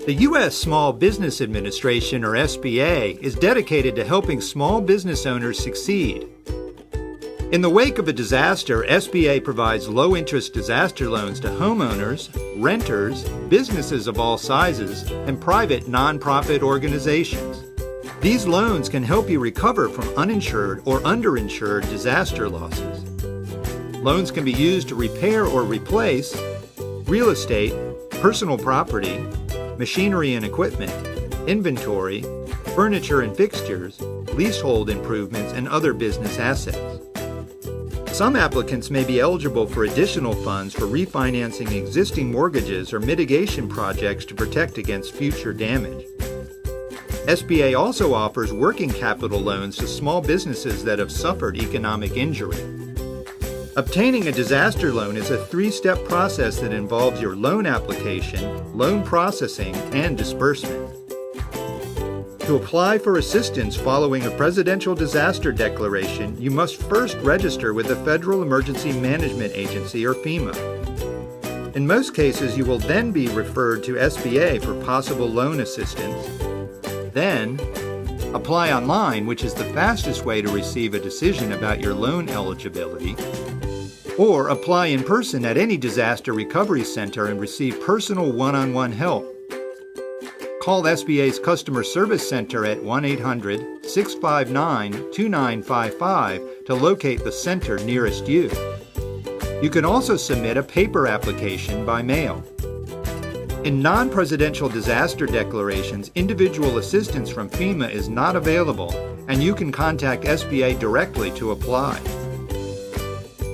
The U.S. Small Business Administration, or SBA, is dedicated to helping small business owners succeed. In the wake of a disaster, SBA provides low-interest disaster loans to homeowners, renters, businesses of all sizes, and private nonprofit organizations. These loans can help you recover from uninsured or underinsured disaster losses. Loans can be used to repair or replace real estate, personal property, machinery and equipment, inventory, furniture and fixtures, leasehold improvements, and other business assets. Some applicants may be eligible for additional funds for refinancing existing mortgages or mitigation projects to protect against future damage. SBA also offers working capital loans to small businesses that have suffered economic injury. Obtaining a disaster loan is a three-step process that involves your loan application, loan processing, and disbursement. To apply for assistance following a presidential disaster declaration, you must first register with the Federal Emergency Management Agency, or FEMA. In most cases, you will then be referred to SBA for possible loan assistance. Then, apply online, which is the fastest way to receive a decision about your loan eligibility, or apply in person at any disaster recovery center and receive personal one-on-one help. Call SBA's Customer Service Center at 1-800-659-2955 to locate the center nearest you. You can also submit a paper application by mail. In non-presidential disaster declarations, individual assistance from FEMA is not available, and you can contact SBA directly to apply.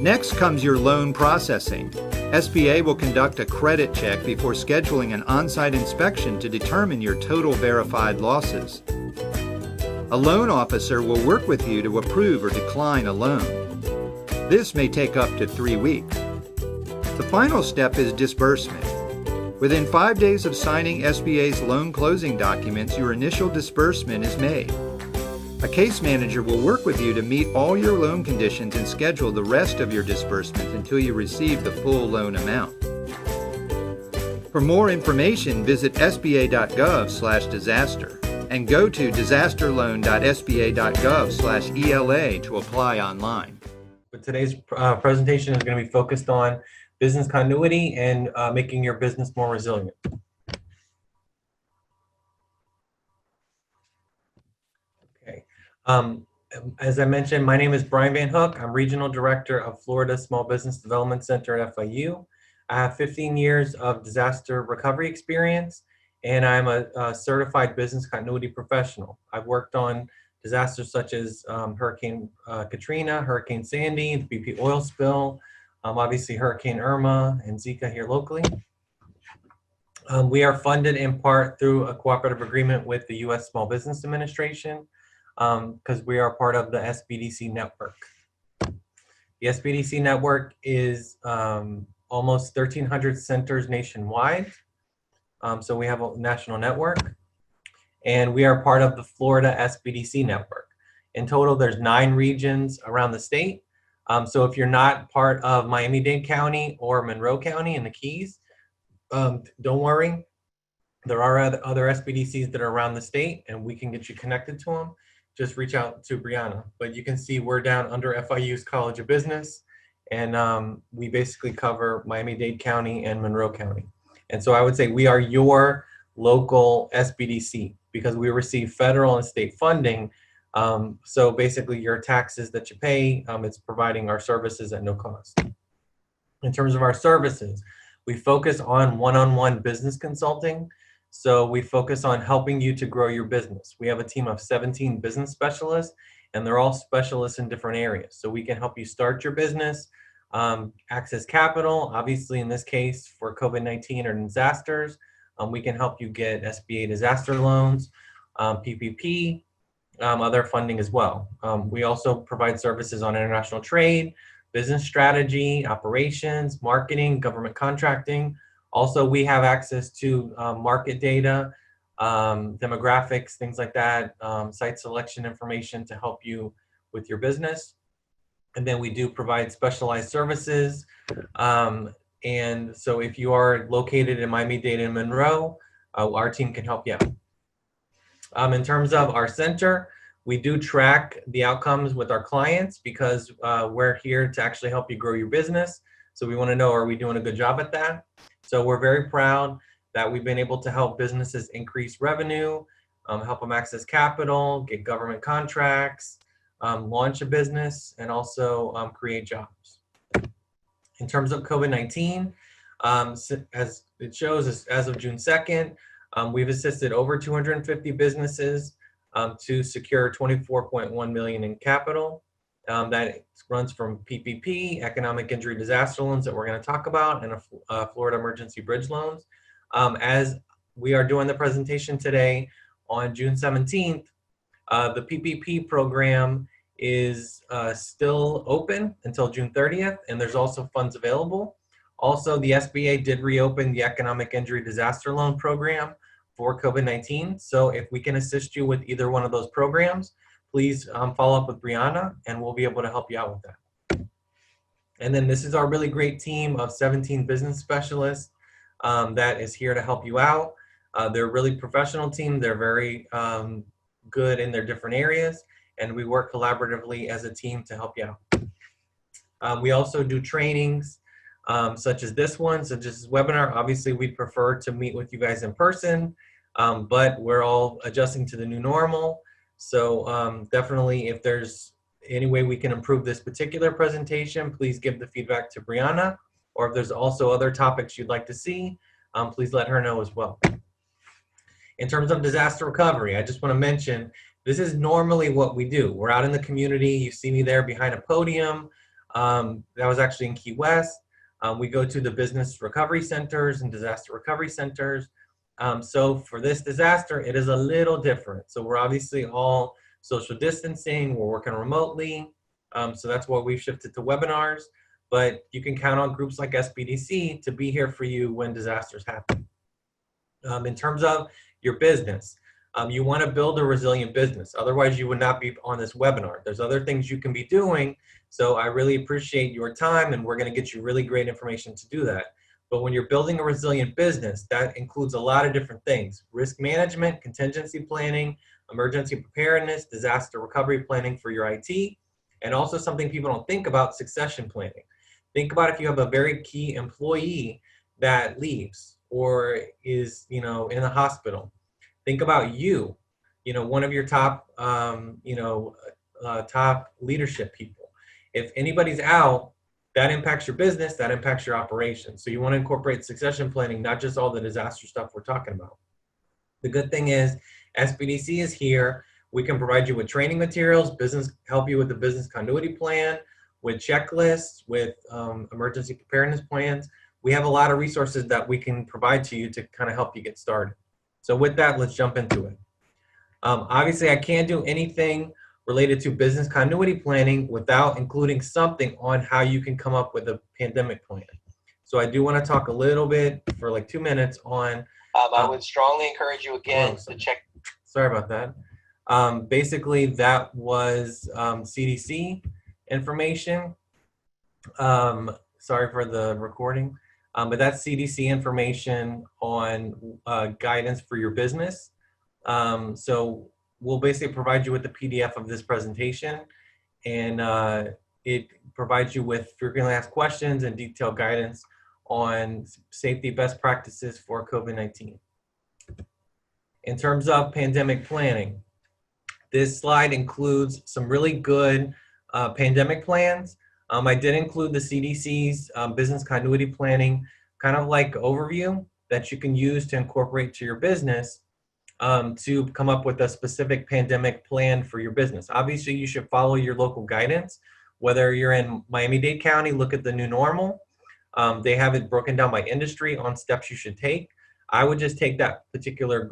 Next comes your loan processing. SBA will conduct a credit check before scheduling an on-site inspection to determine your total verified losses. A loan officer will work with you to approve or decline a loan. This may take up to 3 weeks. The final step is disbursement. Within 5 days of signing SBA's loan closing documents, your initial disbursement is made. A case manager will work with you to meet all your loan conditions and schedule the rest of your disbursement until you receive the full loan amount. For more information, visit sba.gov/disaster and go to disasterloan.sba.gov/ELA to apply online. But today's presentation is going to be focused on business continuity and making your business more resilient. As I mentioned, my name is Brian Van Hook. I'm Regional Director of Florida Small Business Development Center at FIU. I have 15 years of disaster recovery experience, and I'm a certified business continuity professional. I've worked on disasters such as Hurricane Katrina, Hurricane Sandy, the BP oil spill, obviously Hurricane Irma and Zika here locally. We are funded in part through a cooperative agreement with the U.S. Small Business Administration, because we are part of the SBDC network. The SBDC network is almost 1,300 centers nationwide. So we have a national network, and we are part of the Florida SBDC network. In total, there's 9 regions around the state. So if you're not part of Miami-Dade County or Monroe County in the Keys, don't worry. There are other SBDCs that are around the state, and we can get you connected to them. Just reach out to Brianna. But you can see we're down under FIU's College of Business, and we basically cover Miami-Dade County and Monroe County. And so I would say we are your local SBDC because we receive federal and state funding. So basically your taxes that you pay, it's providing our services at no cost. In terms of our services, we focus on one-on-one business consulting. So we focus on helping you to grow your business. We have a team of 17 business specialists, and they're all specialists in different areas. So we can help you start your business, access capital, obviously in this case for COVID-19 or disasters. We can help you get SBA disaster loans, PPP, other funding as well. We also provide services on international trade, business strategy, operations, marketing, government contracting. Also, we have access to market data, demographics, things like that, site selection information to help you with your business. And then we do provide specialized services. And so if you are located in Miami-Dade and Monroe, our team can help you out. In terms of our center, we do track the outcomes with our clients because we're here to actually help you grow your business. So we want to know, are we doing a good job at that? So we're very proud that we've been able to help businesses increase revenue, help them access capital, get government contracts, launch a business, and also create jobs. In terms of COVID-19, as it shows, as of June 2nd, we've assisted over 250 businesses to secure 24.1 million in capital. That runs from PPP, economic injury disaster loans that we're going to talk about, and a Florida emergency bridge loans. As we are doing the presentation today on June 17th, the PPP program is still open until June 30th, and there's also funds available. Also, the SBA did reopen the economic injury disaster loan program for COVID-19. So if we can assist you with either one of those programs, please follow up with Brianna and we'll be able to help you out with that. And then this is our really great team of 17 business specialists that is here to help you out. They're a really professional team. They're very good in their different areas, and we work collaboratively as a team to help you out. We also do trainings such as this one, such as this webinar. Obviously, we'd prefer to meet with you guys in person, but we're all adjusting to the new normal. So definitely, if there's any way we can improve this particular presentation, please give the feedback to Brianna. Or if there's also other topics you'd like to see, please let her know as well. In terms of disaster recovery, I just want to mention, this is normally what we do. We're out in the community. You see me there behind a podium. That was actually in Key West. We go to the business recovery centers and disaster recovery centers. So for this disaster, it is a little different. So we're obviously all social distancing. We're working remotely. So that's why we've shifted to webinars. But you can count on groups like SBDC to be here for you when disasters happen. In terms of your business, you want to build a resilient business. Otherwise, you would not be on this webinar. There's other things you can be doing. So I really appreciate your time, and we're going to get you really great information to do that. But when you're building a resilient business, that includes a lot of different things: risk management, contingency planning, emergency preparedness, disaster recovery planning for your IT, and also something people don't think about, succession planning. Think about if you have a very key employee that leaves or is, in the hospital. Think about one of your top, top leadership people. If anybody's out, that impacts your business, that impacts your operations. So you want to incorporate succession planning, not just all the disaster stuff we're talking about. The good thing is SBDC is here. We can provide you with training materials, help you with the business continuity plan, with checklists, with emergency preparedness plans. We have a lot of resources that we can provide to you to kind of help you get started. So with that, let's jump into it. Obviously, I can't do anything related to business continuity planning without including something on how you can come up with a pandemic plan. So I do want to talk a little bit for like 2 minutes on. I would strongly encourage you again to check. Sorry about that. Basically, that was CDC information. Sorry for the recording, but that's CDC information on guidance for your business. So we'll basically provide you with the PDF of this presentation, and it provides you with frequently asked questions and detailed guidance on safety best practices for COVID-19. In terms of pandemic planning, this slide includes some really good pandemic plans. I did include the CDC's business continuity planning, kind of like overview that you can use to incorporate to your business to come up with a specific pandemic plan for your business. Obviously, you should follow your local guidance. Whether you're in Miami-Dade County, look at the new normal. They have it broken down by industry on steps you should take. I would just take that particular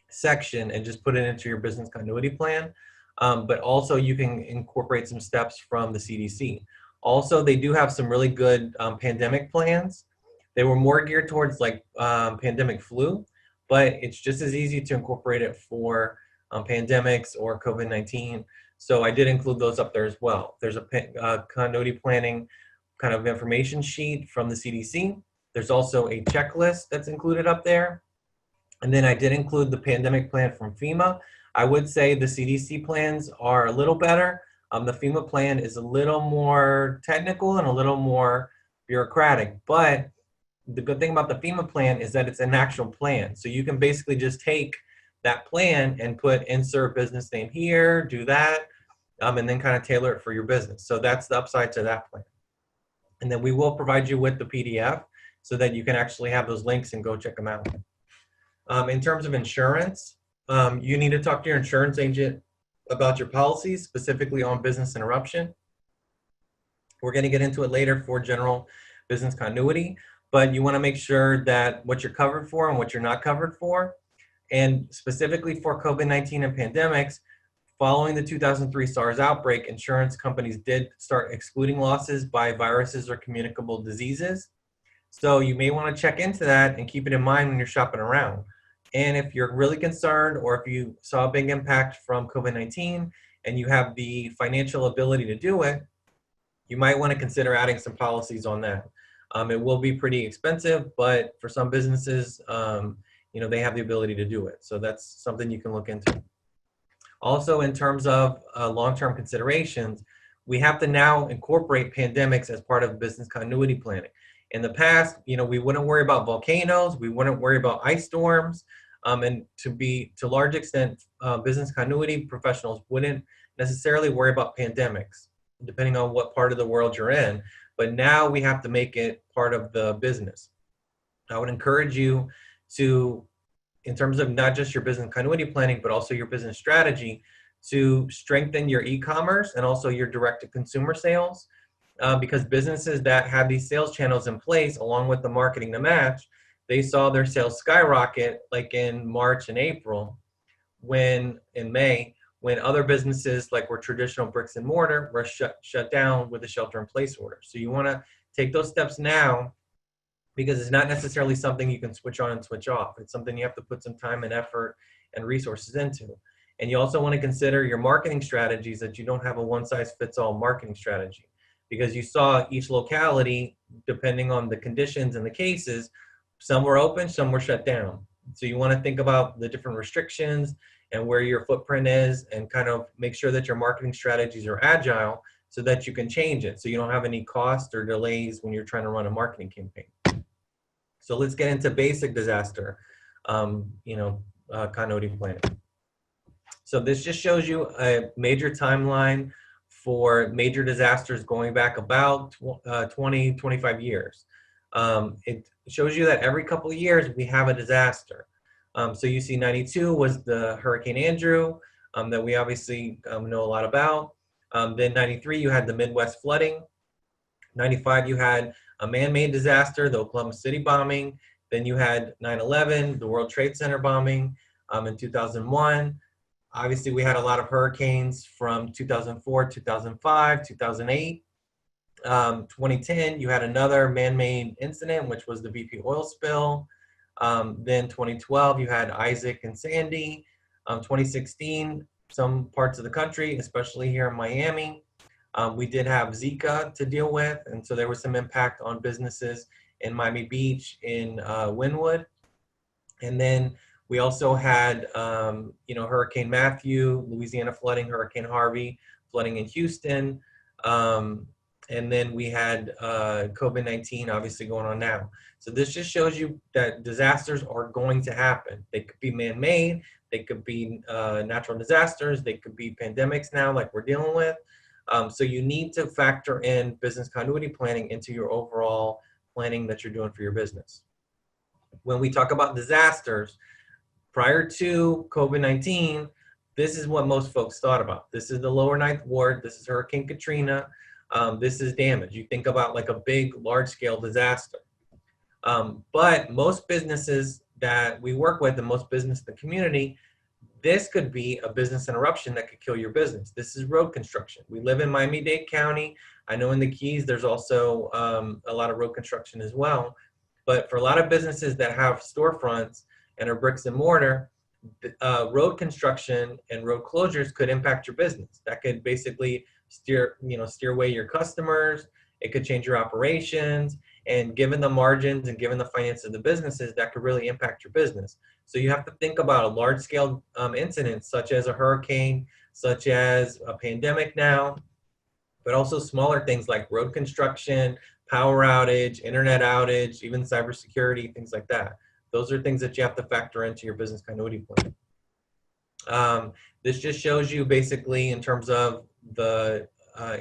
section and just put it into your business continuity plan. But also you can incorporate some steps from the CDC. Also, they do have some really good pandemic plans. They were more geared towards like pandemic flu, but it's just as easy to incorporate it for pandemics or COVID-19. So I did include those up there as well. There's a continuity planning kind of information sheet from the CDC. There's also a checklist that's included up there. And then I did include the pandemic plan from FEMA. I would say the CDC plans are a little better. The FEMA plan is a little more technical and a little more bureaucratic, but the good thing about the FEMA plan is that it's an actual plan. So you can basically just take that plan and put insert business name here, do that, and then kind of tailor it for your business. So that's the upside to that plan. And then we will provide you with the PDF so that you can actually have those links and go check them out. In terms of insurance, you need to talk to your insurance agent about your policies, specifically on business interruption. We're going to get into it later for general business continuity, but you want to make sure that what you're covered for and what you're not covered for. And specifically for COVID-19 and pandemics, following the 2003 SARS outbreak, insurance companies did start excluding losses by viruses or communicable diseases. So you may want to check into that and keep it in mind when you're shopping around. And if you're really concerned, or if you saw a big impact from COVID-19 and you have the financial ability to do it, you might want to consider adding some policies on that. It will be pretty expensive, but for some businesses, they have the ability to do it. So that's something you can look into. Also, in terms of long-term considerations, we have to now incorporate pandemics as part of business continuity planning. In the past, we wouldn't worry about volcanoes, we wouldn't worry about ice storms, and to large extent, business continuity professionals wouldn't necessarily worry about pandemics, depending on what part of the world you're in. But now we have to make it part of the business. I would encourage you to, in terms of not just your business continuity planning, but also your business strategy, to strengthen your e-commerce and also your direct-to-consumer sales. Because businesses that have these sales channels in place, along with the marketing to match, they saw their sales skyrocket like in March and April, in May, when other businesses like were traditional bricks and mortar were shut down with a shelter-in-place order. So you want to take those steps now, because it's not necessarily something you can switch on and switch off. It's something you have to put some time and effort and resources into. And you also want to consider your marketing strategies, that you don't have a one-size-fits-all marketing strategy, because you saw each locality, depending on the conditions and the cases, some were open, some were shut down. So you want to think about the different restrictions and where your footprint is, and kind of make sure that your marketing strategies are agile so that you can change it, so you don't have any cost or delays when you're trying to run a marketing campaign. So let's get into basic disaster, continuity planning. So this just shows you a major timeline for major disasters going back about 20, 25 years. It shows you that every couple of years we have a disaster. So you see 92 was the Hurricane Andrew, that we obviously know a lot about. Then 93, you had the Midwest flooding. 95, you had a man-made disaster, the Oklahoma City bombing. Then you had 9/11, the World Trade Center bombing in 2001. Obviously, we had a lot of hurricanes from 2004, 2005, 2008. 2010, you had another man-made incident, which was the BP oil spill. Then 2012, you had Isaac and Sandy. 2016, some parts of the country, especially here in Miami, we did have Zika to deal with, and so there was some impact on businesses in Miami Beach, in Wynwood. And then we also had, Hurricane Matthew, Louisiana flooding, Hurricane Harvey, flooding in Houston. And then we had COVID-19 obviously going on now. So this just shows you that disasters are going to happen. They could be man-made, they could be natural disasters, they could be pandemics now like we're dealing with. So you need to factor in business continuity planning into your overall planning that you're doing for your business. When we talk about disasters, prior to COVID-19, this is what most folks thought about. This is the lower ninth ward, this is Hurricane Katrina, this is damage. You think about like a big, large-scale disaster. But most businesses that we work with, and most business in the community, this could be a business interruption that could kill your business. This is road construction. We live in Miami-Dade County. I know in the Keys, there's also a lot of road construction as well. But for a lot of businesses that have storefronts and are bricks and mortar, road construction and road closures could impact your business. That could basically steer away your customers. It could change your operations. And given the margins and given the finances of the businesses, that could really impact your business. So you have to think about a large scale incidents such as a hurricane, such as a pandemic now, but also smaller things like road construction, power outage, internet outage, even cybersecurity, things like that. Those are things that you have to factor into your business continuity plan. This just shows you basically in terms of the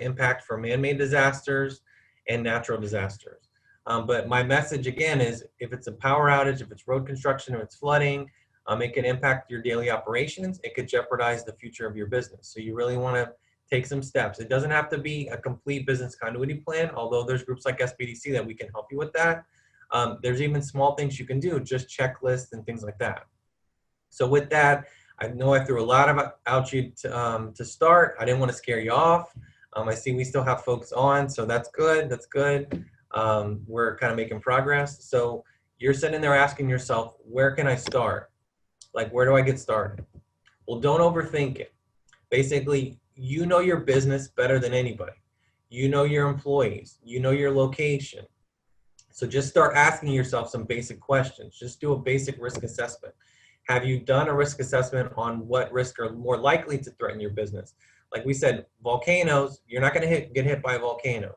impact for man-made disasters and natural disasters. But my message again is if it's a power outage, if it's road construction, if it's flooding, it can impact your daily operations. It could jeopardize the future of your business. So you really want to take some steps. It doesn't have to be a complete business continuity plan, although there's groups like SBDC that we can help you with that. There's even small things you can do, just checklists and things like that. So with that, I know I threw a lot of at you to start. I didn't want to scare you off. I see we still have folks on, so that's good. That's good. We're kind of making progress. So you're sitting there asking yourself, where can I start? Like, where do I get started? Well, don't overthink it. Basically, you know your business better than anybody. You know your employees. You know your location. So just start asking yourself some basic questions. Just do a basic risk assessment. Have you done a risk assessment on what risks are more likely to threaten your business? Like we said, volcanoes, you're not going to get hit by a volcano.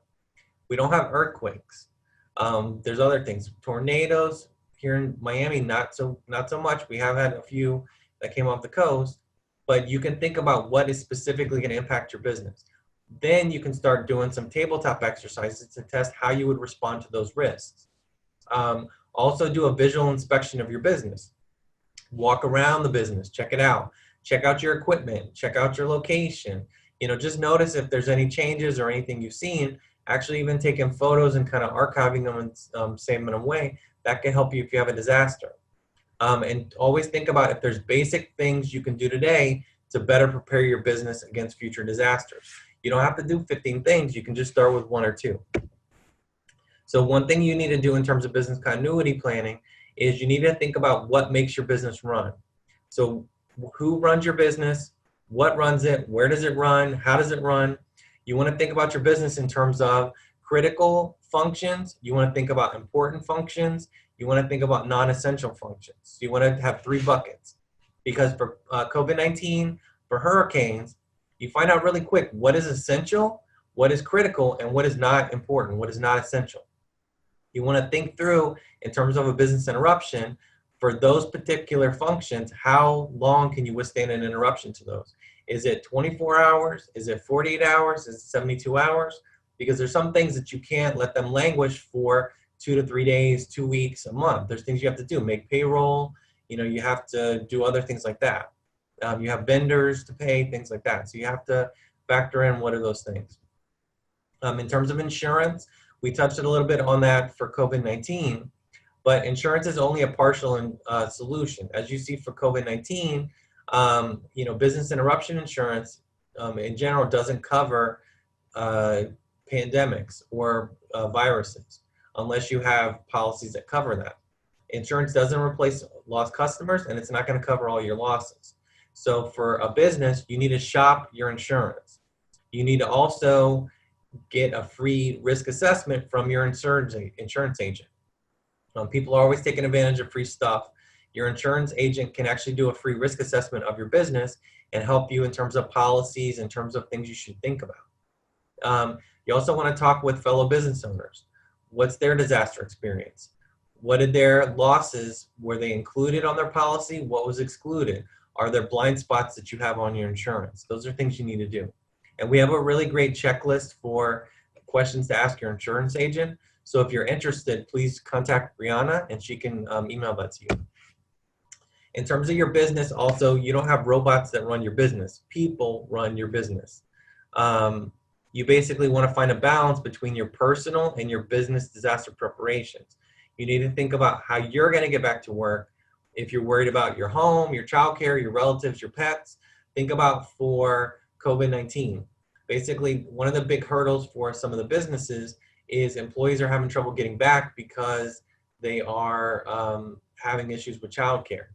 We don't have earthquakes. There's other things. Tornadoes here in Miami, not so much. We have had a few that came off the coast, but you can think about what is specifically going to impact your business. Then you can start doing some tabletop exercises to test how you would respond to those risks. Also do a visual inspection of your business. Walk around the business, check it out. Check out your equipment, check out your location. You know, just notice if there's any changes or anything you've seen. Actually even taking photos and kind of archiving them and saving them away, that can help you if you have a disaster. And always think about if there's basic things you can do today to better prepare your business against future disasters. You don't have to do 15 things, you can just start with 1 or 2. So one thing you need to do in terms of business continuity planning is you need to think about what makes your business run. So who runs your business, what runs it, where does it run, how does it run? You want to think about your business in terms of critical functions. You want to think about important functions. You want to think about non-essential functions. You want to have 3 buckets. Because for COVID-19, for hurricanes, you find out really quick what is essential, what is critical, and what is not important, what is not essential. You want to think through, in terms of a business interruption, for those particular functions, how long can you withstand an interruption to those? Is it 24 hours? Is it 48 hours? Is it 72 hours? Because there's some things that you can't let them languish for 2 to 3 days, 2 weeks, a month. There's things you have to do, make payroll, you know, you have to do other things like that. You have vendors to pay, things like that. So you have to factor in what are those things. In terms of insurance, we touched a little bit on that for COVID-19, but insurance is only a partial solution. As you see for COVID-19, you know, business interruption insurance in general doesn't cover pandemics or viruses unless you have policies that cover that. Insurance doesn't replace lost customers, and it's not going to cover all your losses. So for a business, you need to shop your insurance. You need to also get a free risk assessment from your insurance agent. People are always taking advantage of free stuff. Your insurance agent can actually do a free risk assessment of your business and help you in terms of policies, in terms of things you should think about. You also want to talk with fellow business owners. What's their disaster experience? What did their losses, were they included on their policy? What was excluded? Are there blind spots that you have on your insurance? Those are things you need to do. And we have a really great checklist for questions to ask your insurance agent. So if you're interested, please contact Brianna and she can email that to you. In terms of your business, also, you don't have robots that run your business. People run your business. You basically want to find a balance between your personal and your business disaster preparations. You need to think about how you're going to get back to work. If you're worried about your home, your childcare, your relatives, your pets, think about for COVID-19. Basically, one of the big hurdles for some of the businesses is employees are having trouble getting back because they are having issues with childcare.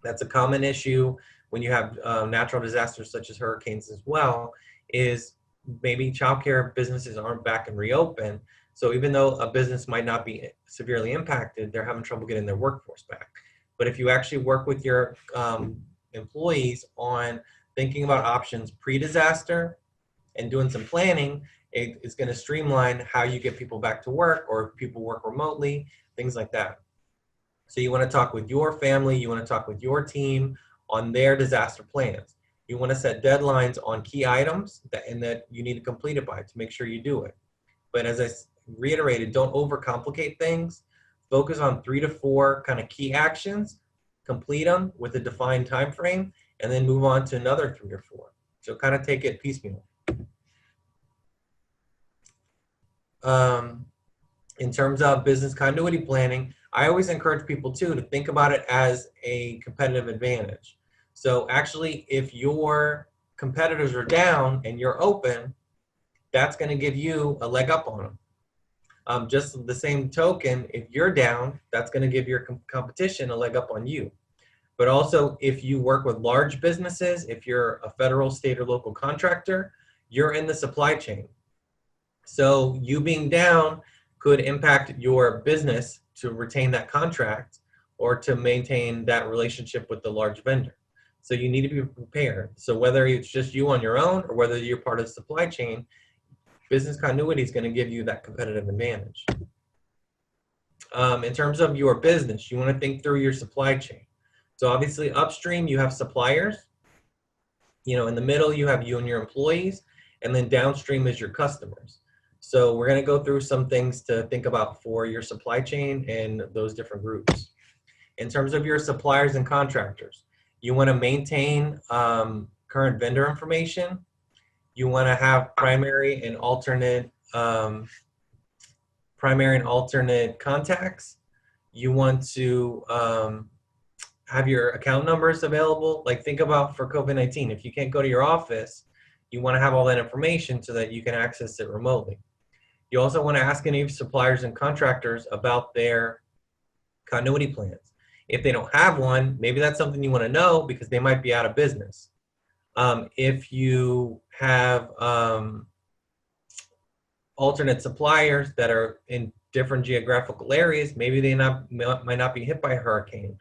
That's a common issue when you have natural disasters such as hurricanes as well, is maybe childcare businesses aren't back and reopen. So even though a business might not be severely impacted, they're having trouble getting their workforce back. But if you actually work with your employees on thinking about options pre-disaster and doing some planning, it is going to streamline how you get people back to work, or if people work remotely, things like that. So you want to talk with your family, you want to talk with your team on their disaster plans. You want to set deadlines on key items that you need to complete it by to make sure you do it. But as I reiterated, don't overcomplicate things. Focus on 3 to 4 kind of key actions, complete them with a defined time frame, and then move on to another 3 or 4. So kind of take it piecemeal. In terms of business continuity planning, I always encourage people too to think about it as a competitive advantage. So actually, if your competitors are down and you're open, that's going to give you a leg up on them. Just the same token, if you're down, that's going to give your competition a leg up on you. But also, if you work with large businesses, if you're a federal, state, or local contractor, you're in the supply chain. So you being down could impact your business to retain that contract or to maintain that relationship with the large vendor. So you need to be prepared. So whether it's just you on your own or whether you're part of the supply chain, business continuity is going to give you that competitive advantage. In terms of your business, you want to think through your supply chain. So obviously upstream, you have suppliers. In the middle, you have you and your employees, and then downstream is your customers. So we're going to go through some things to think about for your supply chain and those different groups. In terms of your suppliers and contractors, you want to maintain current vendor information. You want to have primary and alternate contacts. You want to have your account numbers available. Like, think about for COVID-19, if you can't go to your office, you want to have all that information so that you can access it remotely. You also want to ask any of suppliers and contractors about their continuity plans. If they don't have one, maybe that's something you want to know because they might be out of business. If you have alternate suppliers that are in different geographical areas, maybe they might not be hit by a hurricane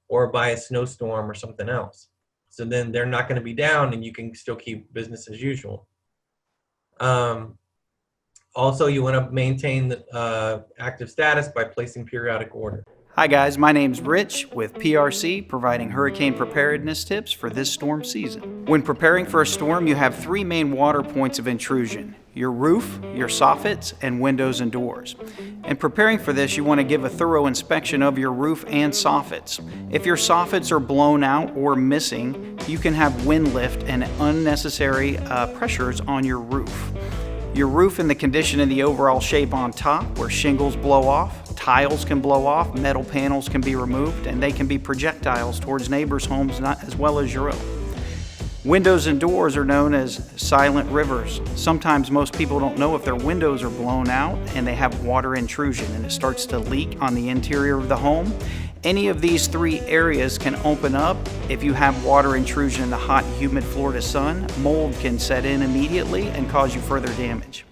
or by a snowstorm or something else. So then they're not going to be down and you can still keep business as usual. Also, you want to maintain the active status by placing periodic order. Hi guys, my name's Rich with PRC, providing hurricane preparedness tips for this storm season. When preparing for a storm, you have 3 main water points of intrusion: your roof, your soffits, and windows and doors. In preparing for this, you want to give a thorough inspection of your roof and soffits. If your soffits are blown out or missing, you can have wind lift and unnecessary pressures on your roof. Your roof and the condition and the overall shape on top, where shingles blow off, tiles can blow off, metal panels can be removed, and they can be projectiles towards neighbors' homes as well as your own. Windows and doors are known as silent rivers. Sometimes most people don't know if their windows are blown out and they have water intrusion and it starts to leak on the interior of the home. Any of these 3 areas can open up. If you have water intrusion in the hot, humid Florida sun, mold can set in immediately and cause you further damage.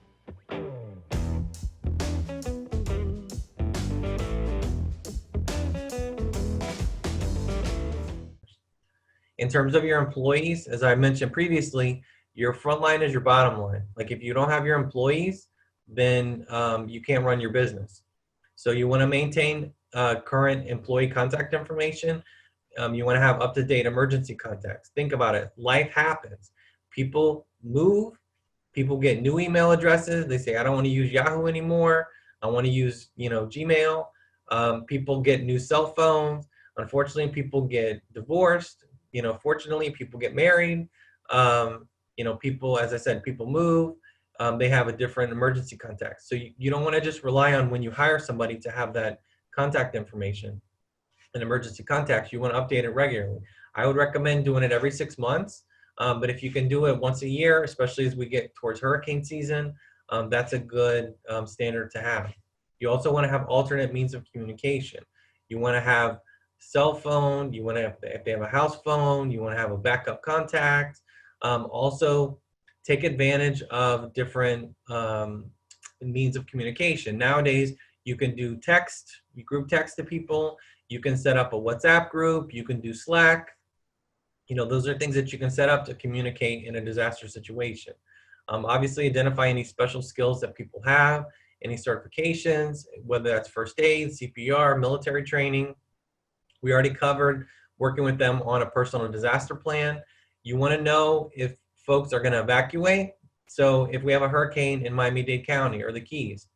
In terms of your employees, as I mentioned previously, your front line is your bottom line. Like, if you don't have your employees, then you can't run your business. So you want to maintain current employee contact information. You want to have up-to-date emergency contacts. Think about it. Life happens. People move. People get new email addresses. They say, I don't want to use Yahoo anymore. I want to use, Gmail. People get new cell phones. Unfortunately, people get divorced. Fortunately, people get married. People, as I said, people move. They have a different emergency contact. So you don't want to just rely on when you hire somebody to have that contact information and emergency contacts. You want to update it regularly. I would recommend doing it every 6 months. But if you can do it once a year, especially as we get towards hurricane season, that's a good standard to have. You also want to have alternate means of communication. You want to have cell phone. You want to have, if they have a house phone, you want to have a backup contact. Also, take advantage of different means of communication. Nowadays, you can do text, you group text to people, you can set up a WhatsApp group, you can do Slack. Those are things that you can set up to communicate in a disaster situation. Obviously, identify any special skills that people have, any certifications, whether that's first aid, CPR, military training. We already covered working with them on a personal disaster plan. You want to know if folks are going to evacuate. So if we have a hurricane in Miami-Dade County or the Keys,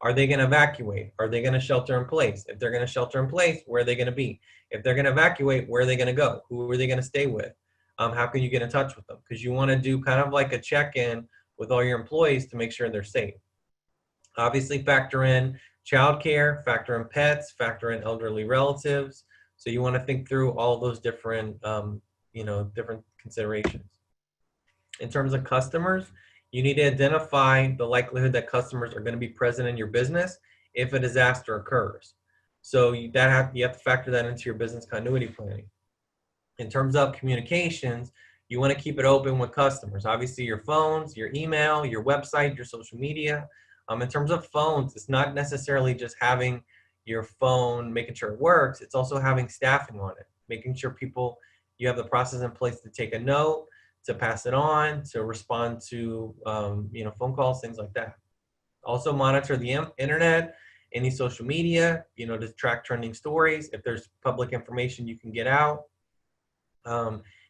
are they going to evacuate? Are they going to shelter in place? If they're going to shelter in place, where are they going to be? If they're going to evacuate, where are they going to go? Who are they going to stay with? How can you get in touch with them? Because you want to do kind of like a check-in with all your employees to make sure they're safe. Obviously, factor in childcare, factor in pets, factor in elderly relatives. So you want to think through all those different, different considerations. In terms of customers, you need to identify the likelihood that customers are going to be present in your business if a disaster occurs. So you have to factor that into your business continuity planning. In terms of communications, you want to keep it open with customers. Obviously, your phones, your email, your website, your social media. In terms of phones, it's not necessarily just having your phone, making sure it works. It's also having staffing on it, making sure you have the process in place to take a note, to pass it on, to respond to phone calls, things like that. Also monitor the internet, any social media, to track trending stories. If there's public information you can get out.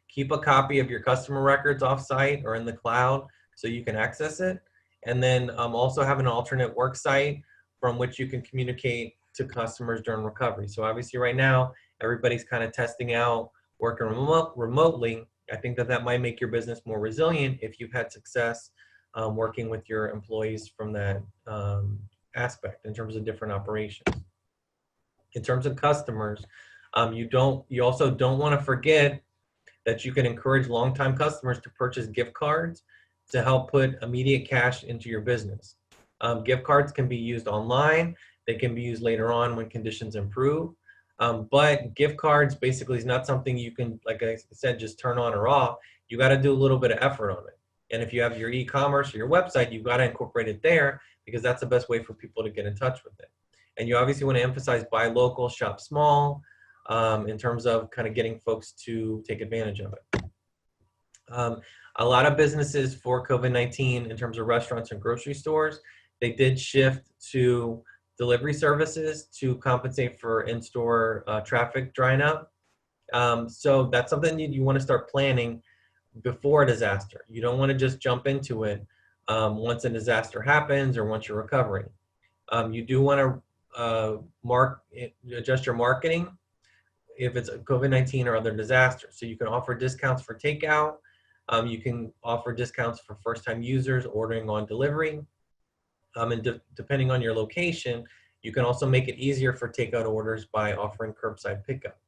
Keep a copy of your customer records off-site or in the cloud so you can access it. And then also have an alternate work site from which you can communicate to customers during recovery. So obviously right now, everybody's kind of testing out working remotely. I think that might make your business more resilient if you've had success working with your employees from that aspect in terms of different operations. In terms of customers, you also don't want to forget that you can encourage longtime customers to purchase gift cards to help put immediate cash into your business. Gift cards can be used online. They can be used later on when conditions improve. But gift cards basically is not something you can, like I said, just turn on or off. You got to do a little bit of effort on it. And if you have your e-commerce or your website, you've got to incorporate it there because that's the best way for people to get in touch with it. And you obviously want to emphasize buy local, shop small, in terms of kind of getting folks to take advantage of it. A lot of businesses for COVID-19, in terms of restaurants and grocery stores, they did shift to delivery services to compensate for in-store traffic drying up. So that's something you want to start planning before a disaster. You don't want to just jump into it once a disaster happens or once you're recovering. You do want to adjust your marketing if it's a COVID-19 or other disaster. So you can offer discounts for takeout. You can offer discounts for first-time users ordering on delivery. And depending on your location, you can also make it easier for takeout orders by offering curbside pickup.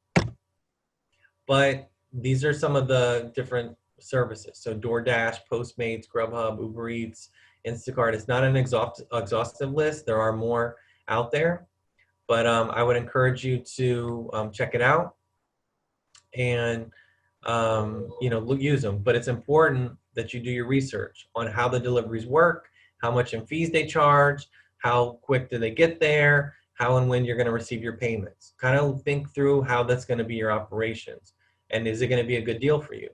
But these are some of the different services. So DoorDash, Postmates, Grubhub, Uber Eats, Instacart. It's not an exhaustive list. There are more out there. But I would encourage you to check it out and use them. But it's important that you do your research on how the deliveries work, how much in fees they charge, how quick do they get there, how and when you're going to receive your payments. Kind of think through how that's going to be your operations, and is it going to be a good deal for you.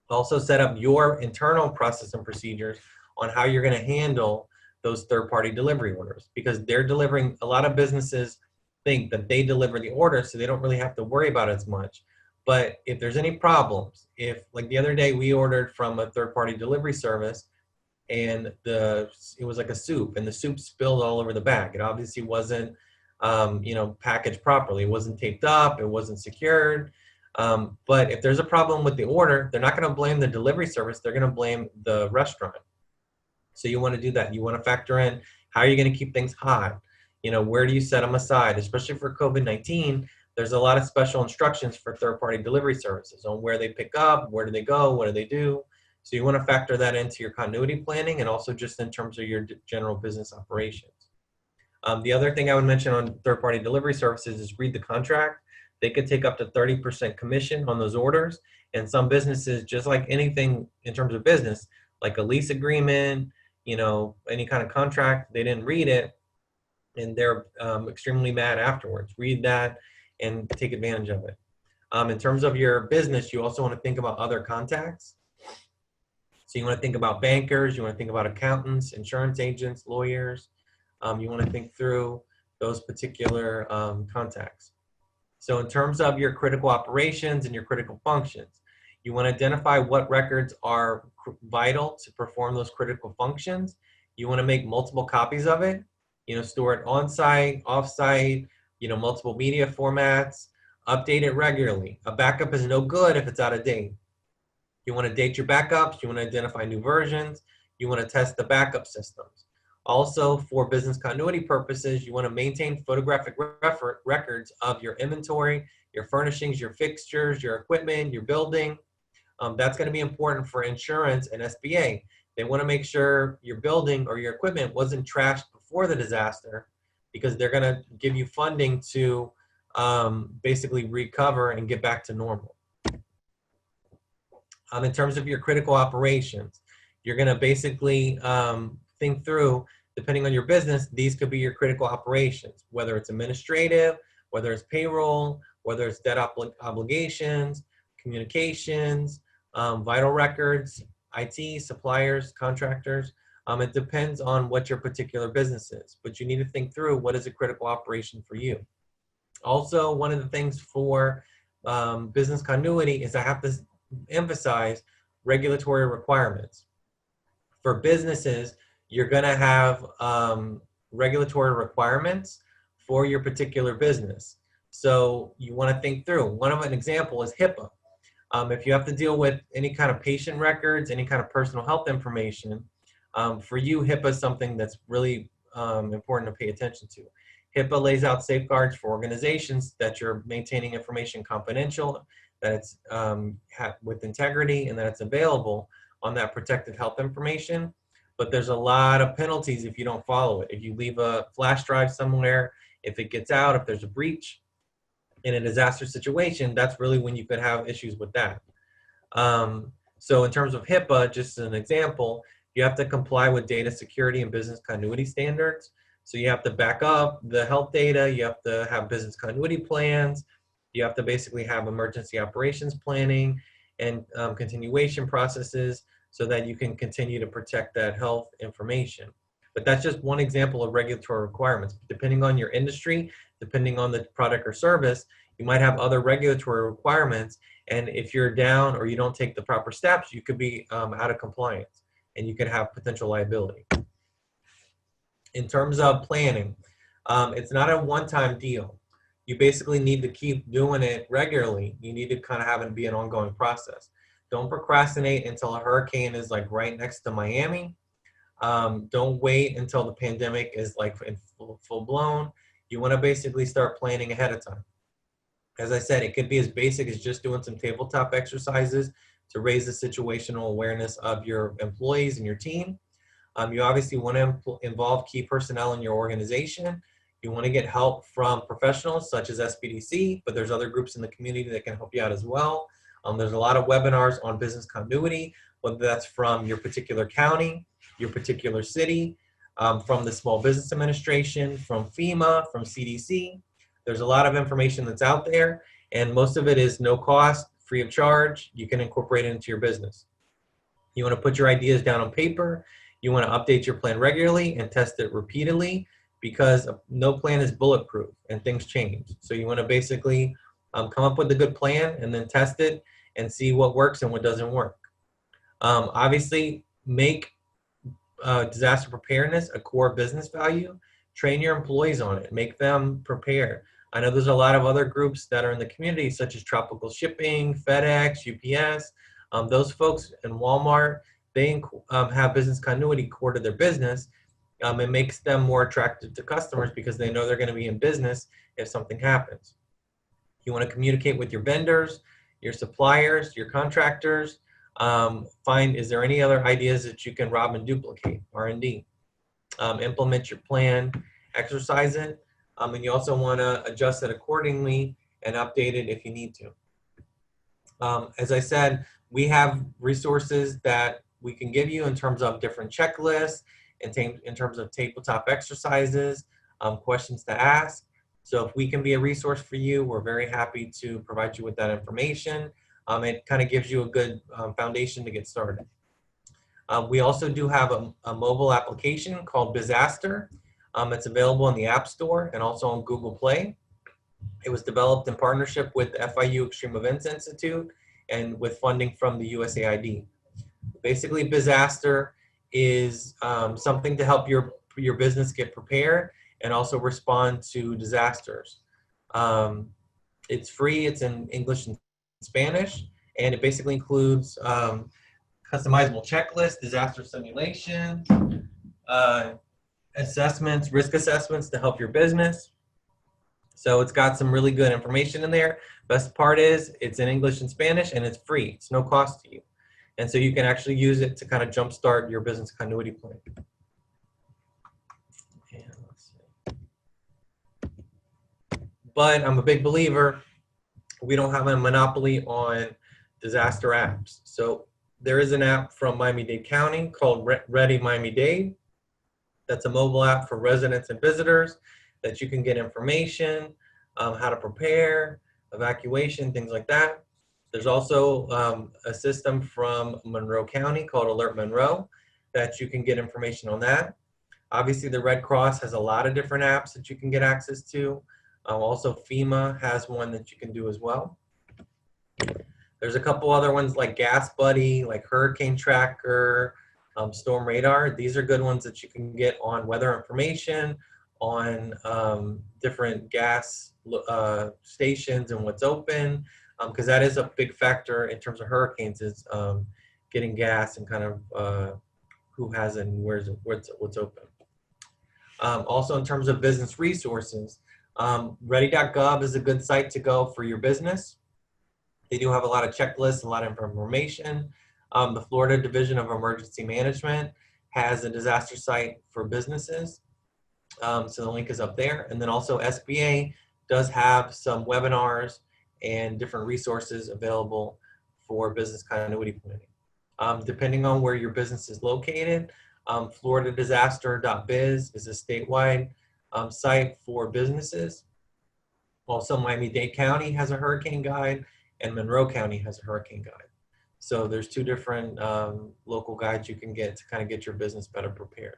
Also set up your internal process and procedures on how you're going to handle those third-party delivery orders, because they're delivering. A lot of businesses think that they deliver the order, so they don't really have to worry about it as much. But if there's any problems, like the other day we ordered from a third-party delivery service, and it was like a soup, and the soup spilled all over the bag. It obviously wasn't, packaged properly. It wasn't taped up. It wasn't secured. But if there's a problem with the order, they're not going to blame the delivery service. They're going to blame the restaurant. So you want to do that. You want to factor in how are you going to keep things hot? Where do you set them aside? Especially for COVID-19, there's a lot of special instructions for third-party delivery services on where they pick up, where do they go, what do they do. So you want to factor that into your continuity planning and also just in terms of your general business operations. The other thing I would mention on third-party delivery services is read the contract. They could take up to 30% commission on those orders. And some businesses, just like anything in terms of business, like a lease agreement, any kind of contract, they didn't read it, and they're extremely mad afterwards. Read that and take advantage of it. In terms of your business, you also want to think about other contacts. So you want to think about bankers, you want to think about accountants, insurance agents, lawyers. You want to think through those particular contacts. So in terms of your critical operations and your critical functions, you want to identify what records are vital to perform those critical functions. You want to make multiple copies of it, store it on-site, off-site, multiple media formats, update it regularly. A backup is no good if it's out of date. You want to date your backups, you want to identify new versions, you want to test the backup systems. Also, for business continuity purposes, you want to maintain photographic records of your inventory, your furnishings, your fixtures, your equipment, your building. That's going to be important for insurance and SBA. They want to make sure your building or your equipment wasn't trashed before the disaster, because they're going to give you funding to basically recover and get back to normal. In terms of your critical operations, you're going to basically think through, depending on your business, these could be your critical operations, whether it's administrative, whether it's payroll, whether it's debt obligations, communications, vital records, IT, suppliers, contractors. It depends on what your particular business is, but you need to think through what is a critical operation for you. Also, one of the things for business continuity is I have to emphasize regulatory requirements. For businesses, you're going to have regulatory requirements for your particular business. So you want to think through. One of an example is HIPAA. If you have to deal with any kind of patient records, any kind of personal health information, for you, HIPAA is something that's really important to pay attention to. HIPAA lays out safeguards for organizations that you're maintaining information confidential, that it's with integrity, and that it's available on that protected health information. But there's a lot of penalties if you don't follow it. If you leave a flash drive somewhere, if it gets out, if there's a breach in a disaster situation, that's really when you could have issues with that. So in terms of HIPAA, just as an example, you have to comply with data security and business continuity standards. So you have to back up the health data, you have to have business continuity plans, you have to basically have emergency operations planning and continuation processes so that you can continue to protect that health information. But that's just one example of regulatory requirements. Depending on your industry, depending on the product or service, you might have other regulatory requirements. And if you're down or you don't take the proper steps, you could be out of compliance and you could have potential liability. In terms of planning, it's not a one-time deal. You basically need to keep doing it regularly. You need to kind of have it be an ongoing process. Don't procrastinate until a hurricane is like right next to Miami. Don't wait until the pandemic is like in full blown. You want to basically start planning ahead of time. As I said, it could be as basic as just doing some tabletop exercises to raise the situational awareness of your employees and your team. You obviously want to involve key personnel in your organization. You want to get help from professionals such as SBDC, but there's other groups in the community that can help you out as well. There's a lot of webinars on business continuity, whether that's from your particular county, your particular city, from the Small Business Administration, from FEMA, from CDC. There's a lot of information that's out there, and most of it is no cost, free of charge. You can incorporate it into your business. You want to put your ideas down on paper. You want to update your plan regularly and test it repeatedly, because no plan is bulletproof and things change. So you want to basically come up with a good plan and then test it and see what works and what doesn't work. Obviously, make disaster preparedness a core business value. Train your employees on it. Make them prepared. I know there's a lot of other groups that are in the community, such as Tropical Shipping, FedEx, UPS. Those folks in Walmart, they have business continuity core to their business. It makes them more attractive to customers because they know they're going to be in business if something happens. You want to communicate with your vendors, your suppliers, your contractors. Find, is there any other ideas that you can rob and duplicate, R&D? Implement your plan, exercise it, and you also want to adjust it accordingly and update it if you need to. As I said, we have resources that we can give you in terms of different checklists, in terms of tabletop exercises, questions to ask. So if we can be a resource for you, we're very happy to provide you with that information. It kind of gives you a good foundation to get started. We also do have a mobile application called Disaster. It's available in the App Store and also on Google Play. It was developed in partnership with the FIU Extreme Events Institute and with funding from the USAID. Basically, Disaster is something to help your business get prepared and also respond to disasters. It's free, it's in English and Spanish, and it basically includes customizable checklists, disaster simulations, assessments, risk assessments to help your business. So it's got some really good information in there. Best part is it's in English and Spanish and it's free. It's no cost to you. And so you can actually use it to kind of jumpstart your business continuity plan. And let's see. But I'm a big believer, we don't have a monopoly on disaster apps. So there is an app from Miami-Dade County called Ready Miami-Dade. That's a mobile app for residents and visitors that you can get information, how to prepare, evacuation, things like that. There's also a system from Monroe County called Alert Monroe that you can get information on that. Obviously, the Red Cross has a lot of different apps that you can get access to. Also, FEMA has one that you can do as well. There's a couple other ones like GasBuddy, like Hurricane Tracker, Storm Radar. These are good ones that you can get on weather information, on different gas stations and what's open, because that is a big factor in terms of hurricanes, is getting gas and kind of who has it and what's open. Also, in terms of business resources, ready.gov is a good site to go for your business. They do have a lot of checklists, a lot of information. The Florida Division of Emergency Management has a disaster site for businesses. So the link is up there. And then also SBA does have some webinars and different resources available for business continuity planning. Depending on where your business is located, floridadisaster.biz is a statewide site for businesses. Also, Miami-Dade County has a hurricane guide and Monroe County has a hurricane guide. So there's two different local guides you can get to kind of get your business better prepared.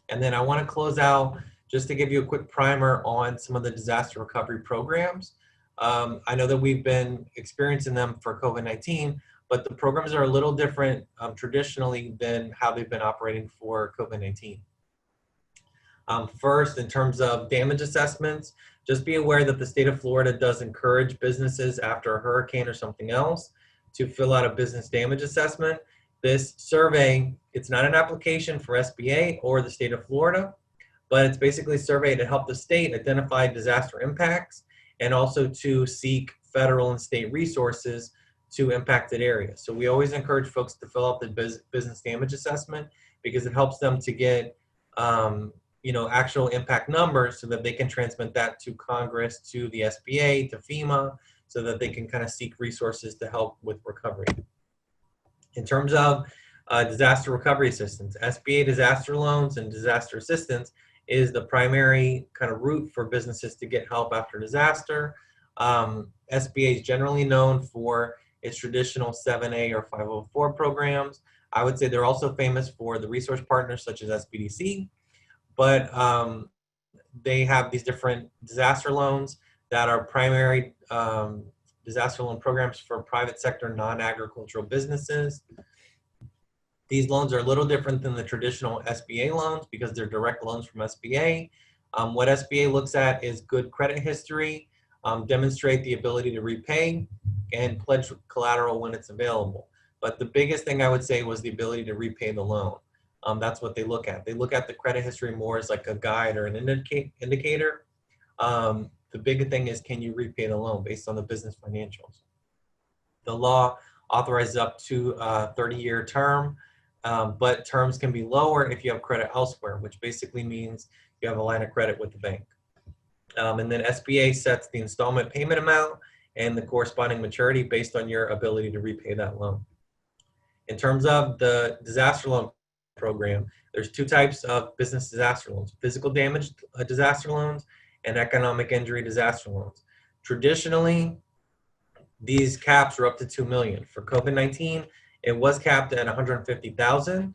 And then I want to close out just to give you a quick primer on some of the disaster recovery programs. I know that we've been experiencing them for COVID-19, but the programs are a little different traditionally than how they've been operating for COVID-19. First, in terms of damage assessments, just be aware that the state of Florida does encourage businesses after a hurricane or something else to fill out a business damage assessment. This survey, it's not an application for SBA or the state of Florida, but it's basically a survey to help the state identify disaster impacts and also to seek federal and state resources to impacted areas. So we always encourage folks to fill out the business damage assessment because it helps them to get actual impact numbers so that they can transmit that to Congress, to the SBA, to FEMA, so that they can kind of seek resources to help with recovery. In terms of disaster recovery assistance, SBA Disaster Loans and Disaster Assistance is the primary kind of route for businesses to get help after disaster. SBA is generally known for its traditional 7A or 504 programs. I would say they're also famous for the resource partners such as SBDC, but they have these different disaster loans that are primary disaster loan programs for private sector non-agricultural businesses. These loans are a little different than the traditional SBA loans because they're direct loans from SBA. What SBA looks at is good credit history, demonstrate the ability to repay, and pledge collateral when it's available. But the biggest thing I would say was the ability to repay the loan. That's what they look at. They look at the credit history more as like a guide or an indicator. The big thing is, can you repay the loan based on the business financials? The law authorizes up to a 30-year term, but terms can be lower if you have credit elsewhere, which basically means you have a line of credit with the bank. And then SBA sets the installment payment amount and the corresponding maturity based on your ability to repay that loan. In terms of the disaster loan program, there's two types of business disaster loans: physical damage disaster loans and economic injury disaster loans. Traditionally, these caps are up to 2 million. For COVID-19, it was capped at 150,000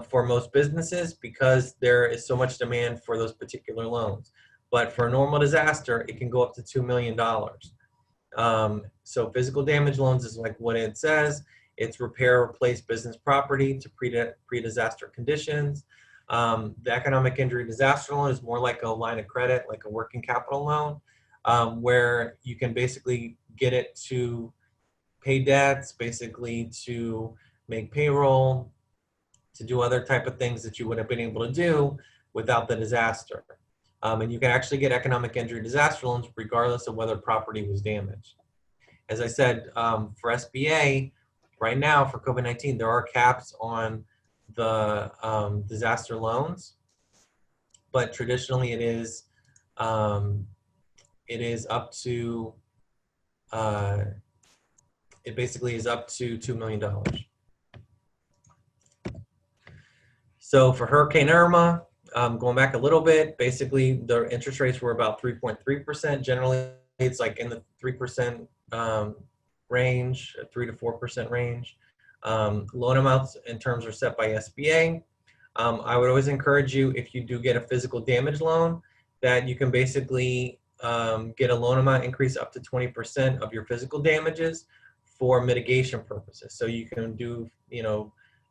for most businesses because there is so much demand for those particular loans. But for a normal disaster, it can go up to $2 million. So physical damage loans is like what it says. It's repair or replace business property to pre-disaster conditions. The economic injury disaster loan is more like a line of credit, like a working capital loan, where you can basically get it to pay debts, basically to make payroll, to do other type of things that you would have been able to do without the disaster. And you can actually get economic injury disaster loans regardless of whether property was damaged. As I said, for SBA, right now for COVID-19, there are caps on the disaster loans, but traditionally it is up to, it basically is up to $2 million. So for Hurricane Irma, going back a little bit, basically the interest rates were about 3.3%. Generally, it's like in the 3% range, 3 to 4% range. Loan amounts in terms are set by SBA. I would always encourage you, if you do get a physical damage loan, that you can basically get a loan amount increase up to 20% of your physical damages for mitigation purposes. So you can do,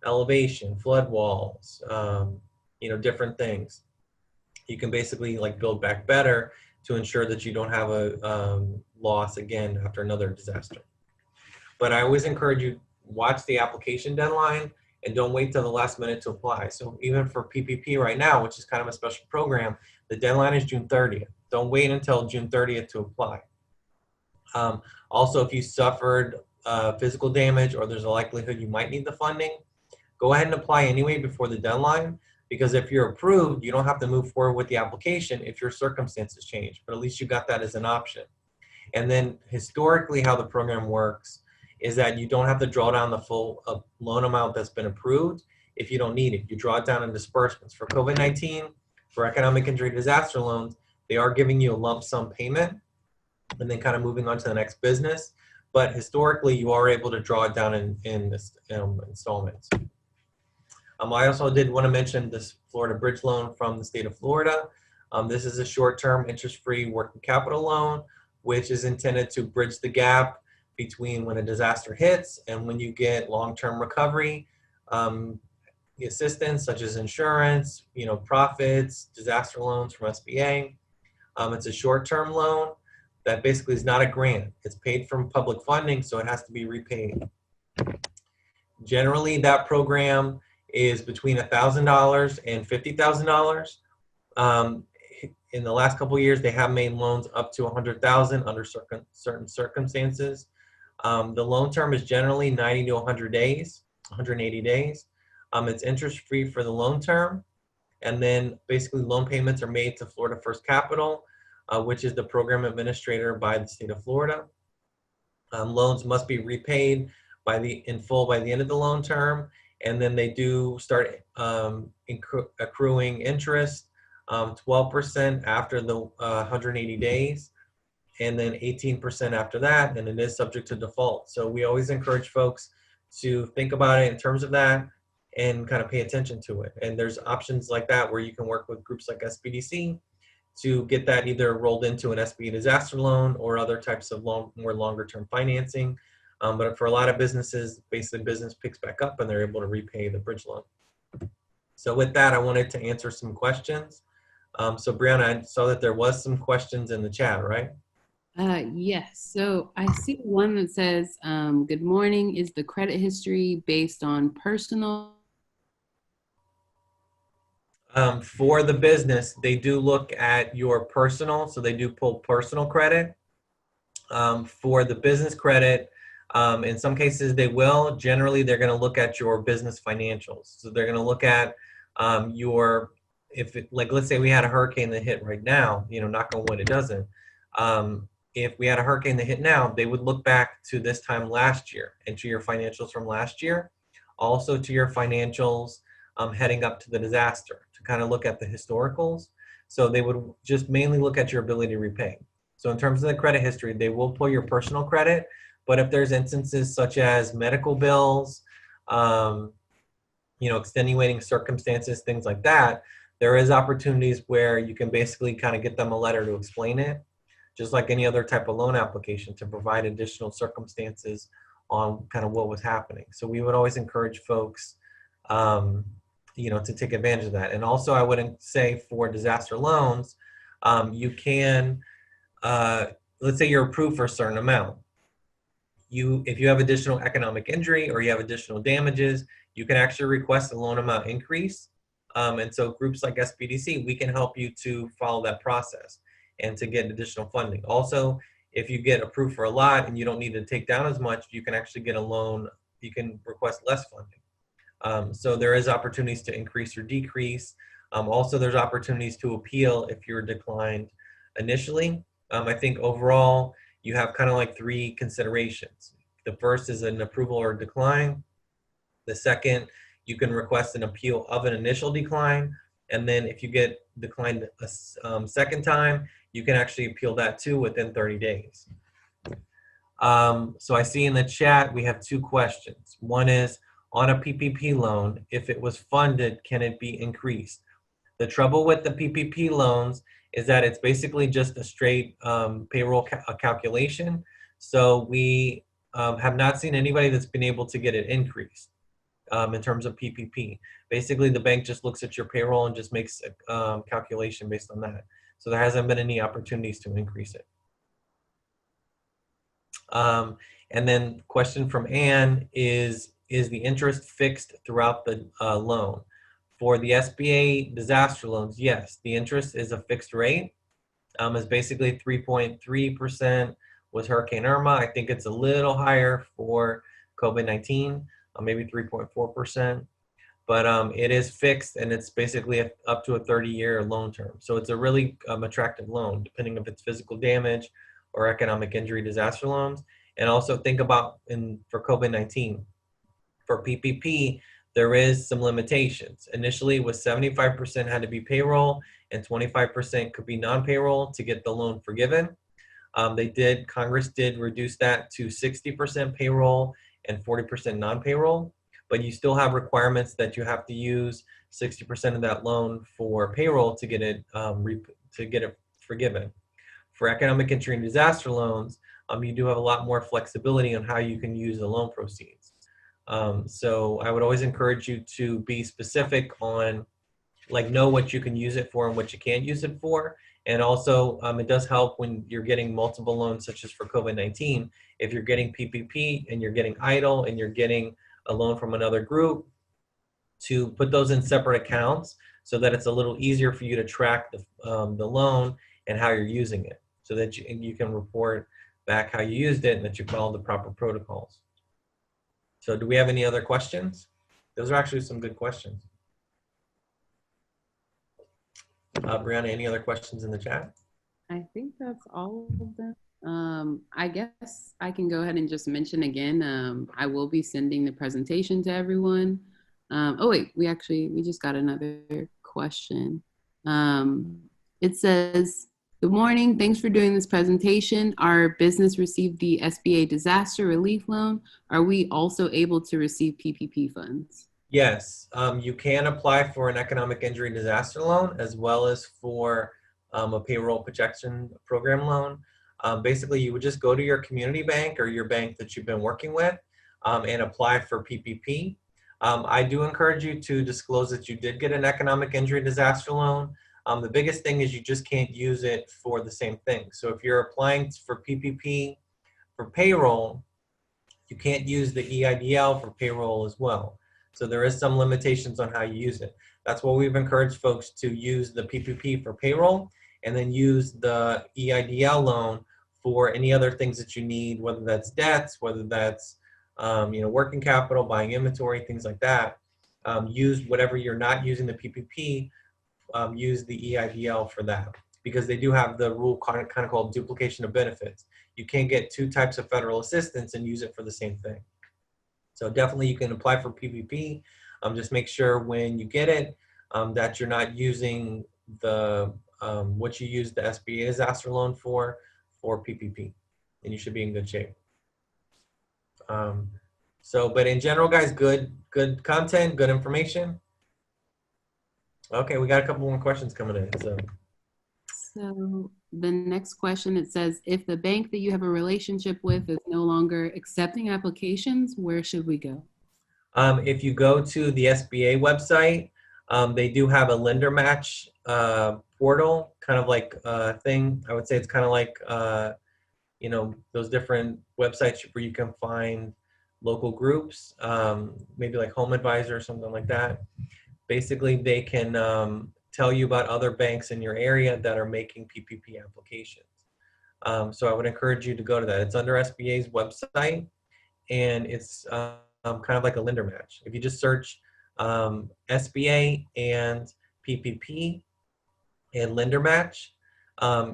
elevation, flood walls, different things. You can basically like build back better to ensure that you don't have a loss again after another disaster. But I always encourage you, watch the application deadline and don't wait till the last minute to apply. So even for PPP right now, which is kind of a special program, the deadline is June 30th. Don't wait until June 30th to apply. Also, if you suffered physical damage or there's a likelihood you might need the funding, go ahead and apply anyway before the deadline, because if you're approved, you don't have to move forward with the application if your circumstances change, but at least you got that as an option. And then historically how the program works is that you don't have to draw down the full loan amount that's been approved if you don't need it. You draw it down in disbursements. For COVID-19, for economic injury disaster loans, they are giving you a lump sum payment and then kind of moving on to the next business. But historically, you are able to draw it down in installments. I also did want to mention this Florida Bridge loan from the state of Florida. This is a short-term interest-free working capital loan, which is intended to bridge the gap between when a disaster hits and when you get long-term recovery assistance, such as insurance, profits, disaster loans from SBA. It's a short-term loan that basically is not a grant. It's paid from public funding, so it has to be repaid. Generally, that program is between $1,000 and $50,000. In the last couple of years, they have made loans up to $100,000 under certain circumstances. The loan term is generally 90 to 180 days. It's interest-free for the loan term. And then basically loan payments are made to Florida First Capital, which is the program administrator by the state of Florida. Loans must be repaid in full by the end of the loan term. And then they do start accruing interest, 12% after the 180 days, and then 18% after that, and it is subject to default. So we always encourage folks to think about it in terms of that and kind of pay attention to it. And there's options like that where you can work with groups like SBDC to get that either rolled into an SBA disaster loan or other types of more longer term financing. But for a lot of businesses, basically business picks back up and they're able to repay the bridge loan. So with that, I wanted to answer some questions. So Brianna, I saw that there was some questions in the chat, right? Yes. So I see one that says, good morning. Is the credit history based on personal? For the business, they do look at your personal, so they do pull personal credit. For the business credit, in some cases they will. Generally, they're going to look at your business financials. So they're going to look at let's say we had a hurricane that hit right now, knock on wood, it doesn't. If we had a hurricane that hit now, they would look back to this time last year and to your financials from last year. also to your financials heading up to the disaster to kind of look at the historicals. So they would just mainly look at your ability to repay. So in terms of the credit history, they will pull your personal credit, but if there's instances such as medical bills, extenuating circumstances, things like that, there is opportunities where you can basically kind of get them a letter to explain it, just like any other type of loan application, to provide additional circumstances on kind of what was happening. So we would always encourage folks, to take advantage of that. And also I wouldn't say for disaster loans, you can, let's say you're approved for a certain amount. If you have additional economic injury or you have additional damages, you can actually request a loan amount increase. And so groups like SBDC, we can help you to follow that process and to get additional funding. Also, if you get approved for a lot and you don't need to take down as much, you can actually get a loan, you can request less funding. So there is opportunities to increase or decrease. Also, there's opportunities to appeal if you're declined initially. I think overall, you have kind of like 3 considerations. The first is an approval or decline. The second, you can request an appeal of an initial decline. And then if you get declined a second time, you can actually appeal that too within 30 days. So I see in the chat, we have 2 questions. One is, on a PPP loan, if it was funded, can it be increased? The trouble with the PPP loans is that it's basically just a straight payroll calculation. So we have not seen anybody that's been able to get it increased in terms of PPP. Basically, the bank just looks at your payroll and just makes a calculation based on that. So there hasn't been any opportunities to increase it. And then question from Ann is the interest fixed throughout the loan? For the SBA disaster loans, yes, the interest is a fixed rate. It's basically 3.3% with Hurricane Irma. I think it's a little higher for COVID-19, maybe 3.4%. But it is fixed, and it's basically up to a 30-year loan term. So it's a really attractive loan, depending if it's physical damage or economic injury disaster loans. And also think about for COVID-19, for PPP, there is some limitations. Initially, it was 75% had to be payroll and 25% could be non-payroll to get the loan forgiven. Congress did reduce that to 60% payroll and 40% non-payroll, but you still have requirements that you have to use 60% of that loan for payroll to get it forgiven. For economic injury and disaster loans, you do have a lot more flexibility on how you can use the loan proceeds. So I would always encourage you to be specific on, know what you can use it for and what you can't use it for. And also, it does help when you're getting multiple loans, such as for COVID-19. If you're getting PPP and you're getting EIDL and you're getting a loan from another group, to put those in separate accounts so that it's a little easier for you to track the loan and how you're using it, so that you can report back how you used it and that you followed the proper protocols. So do we have any other questions? Those are actually some good questions. Brianna, any other questions in the chat? I think that's all of them. I guess I can go ahead and just mention again, I will be sending the presentation to everyone. Oh wait, we just got another question. It says, good morning, thanks for doing this presentation. Our business received the SBA Disaster Relief Loan. Are we also able to receive PPP funds? Yes, you can apply for an economic injury disaster loan as well as for a payroll protection program loan. Basically, you would just go to your community bank or your bank that you've been working with and apply for PPP. I do encourage you to disclose that you did get an economic injury disaster loan. The biggest thing is you just can't use it for the same thing. So if you're applying for PPP for payroll, you can't use the EIDL for payroll as well. So there is some limitations on how you use it. That's why we've encouraged folks to use the PPP for payroll and then use the EIDL loan for any other things that you need, whether that's debts, whether that's working capital, buying inventory, things like that. Use whatever you're not using the PPP, use the EIDL for that, because they do have the rule kind of called duplication of benefits. You can't get 2 types of federal assistance and use it for the same thing. So definitely you can apply for PPP. Just make sure when you get it that you're not using the what you use the SBA disaster loan for PPP, and you should be in good shape. But in general, guys, good content, good information. Okay, we got a couple more questions coming in. So the next question, it says, if the bank that you have a relationship with is no longer accepting applications, where should we go? If you go to the SBA website, they do have a lender match portal, kind of like thing. I would say it's kind of like, you know, those different websites where you can find local groups, maybe like Home Advisor or something like that. Basically, they can tell you about other banks in your area that are making PPP applications. So I would encourage you to go to that. It's under SBA's website, and it's kind of like a lender match. If you just search SBA and PPP and lender match,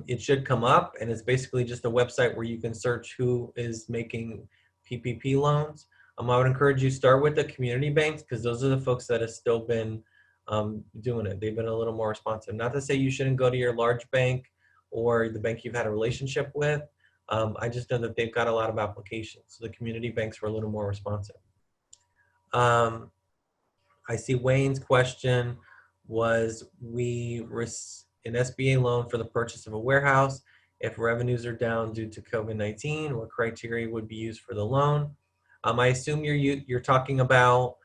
it should come up, and it's basically just a website where you can search who is making PPP loans. I would encourage you start with the community banks, because those are the folks that have still been doing it. They've been a little more responsive. Not to say you shouldn't go to your large bank or the bank you've had a relationship with. I just know that they've got a lot of applications. So the community banks were a little more responsive. I see Wayne's question was, an SBA loan for the purchase of a warehouse. If revenues are down due to COVID-19, what criteria would be used for the loan? I assume you're talking about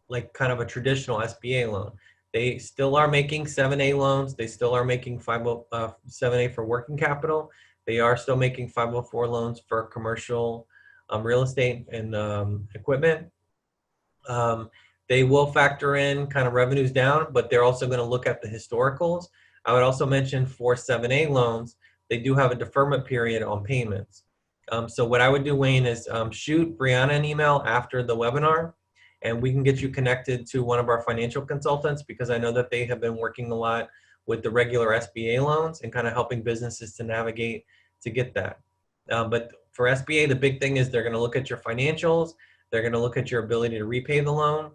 like kind of a traditional SBA loan. They still are making 7A loans. They still are making 7A for working capital. They are still making 504 loans for commercial real estate and equipment. They will factor in kind of revenues down, but they're also going to look at the historicals. I would also mention for 7A loans, they do have a deferment period on payments. So what I would do, Wayne, is shoot Brianna an email after the webinar, and we can get you connected to one of our financial consultants, because I know that they have been working a lot with the regular SBA loans and kind of helping businesses to navigate to get that. But for SBA, the big thing is they're going to look at your financials. They're going to look at your ability to repay the loan,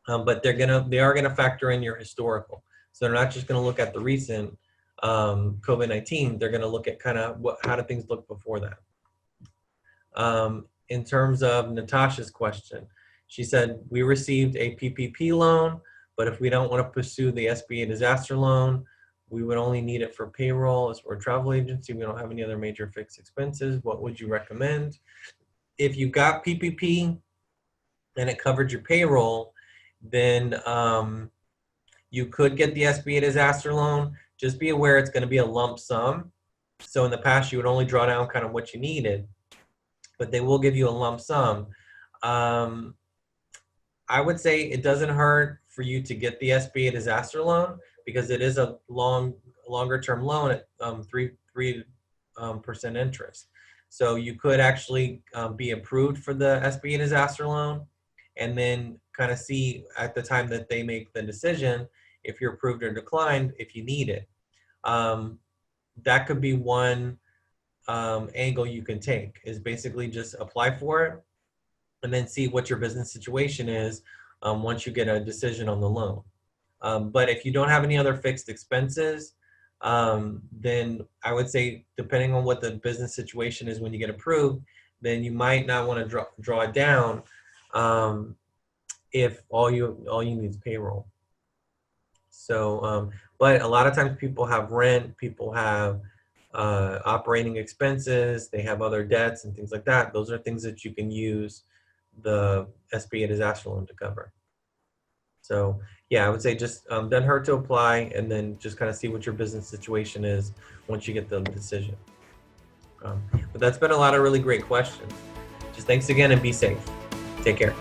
but they are going to factor in your historical. So they're not just going to look at the recent COVID-19. They're going to look at kind of how do things look before that. In terms of Natasha's question, she said, we received a PPP loan, but if we don't want to pursue the SBA disaster loan, we would only need it for payroll. As we're a travel agency, we don't have any other major fixed expenses. What would you recommend? If you got PPP and it covered your payroll, then you could get the SBA disaster loan. Just be aware it's going to be a lump sum. So in the past, you would only draw down kind of what you needed, but they will give you a lump sum. I would say it doesn't hurt for you to get the SBA disaster loan, because it is a longer term loan at 3% interest. So you could actually be approved for the SBA disaster loan, and then kind of see at the time that they make the decision if you're approved or declined, if you need it. That could be one angle you can take, is basically just apply for it and then see what your business situation is once you get a decision on the loan. But if you don't have any other fixed expenses, then I would say, depending on what the business situation is when you get approved, then you might not want to draw it down if all you need is payroll. So, but a lot of times people have rent, people have operating expenses, they have other debts and things like that. Those are things that you can use the SBA disaster loan to cover. So yeah, I would say just doesn't hurt to apply, and then just kind of see what your business situation is once you get the decision. But that's been a lot of really great questions. Just thanks again, and be safe. Take care.